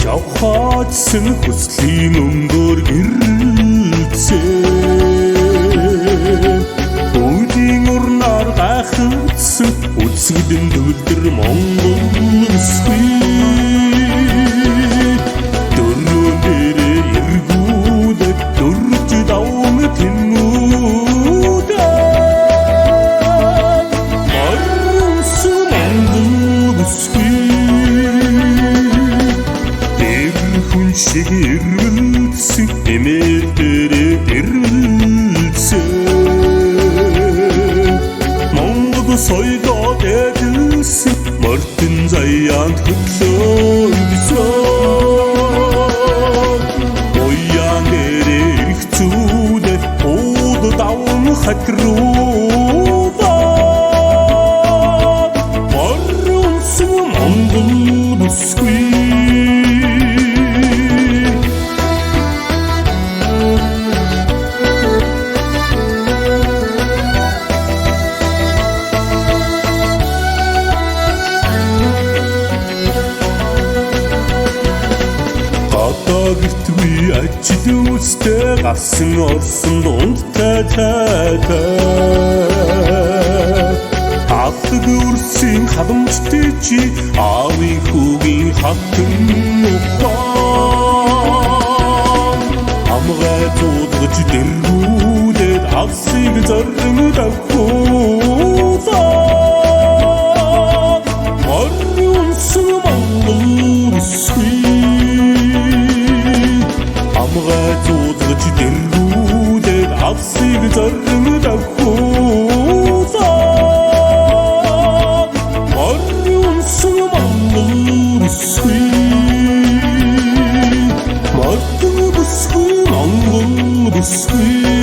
явхаадсан хүслийн өмдөр гэрэлцээ үүдийн урнаар гайхагдсан үзэгдэн төвлөр Монгол өсгүй дөрөв дээрээ эргүүлээд дөрж давм тэмүүдээ орсон Монгол өсгүй шиг ирвэлсэн эмээр дээрээ ирвэлсэн Монгол соёлоо дэдэлсэн мордын заяанд хөтлөөсөн уян дээрээ ирэх зүүдээ ууд давм хатруудаа орсон Монгол өсгүй гэртгүй ажил үстэй гарсан орсон дундтай тайтай авдаг үрсийн халамжтай чи аавын хүүгийн хатан ухаан амгай зуудгаж дэргүүлээд авсыг зорин давхуулаа орсон Монгол өсгүй амгай зуудгаж дэргүүлээд авсыг зорин давхуулаа орсон Монгол өсгүй Монгол өсгүй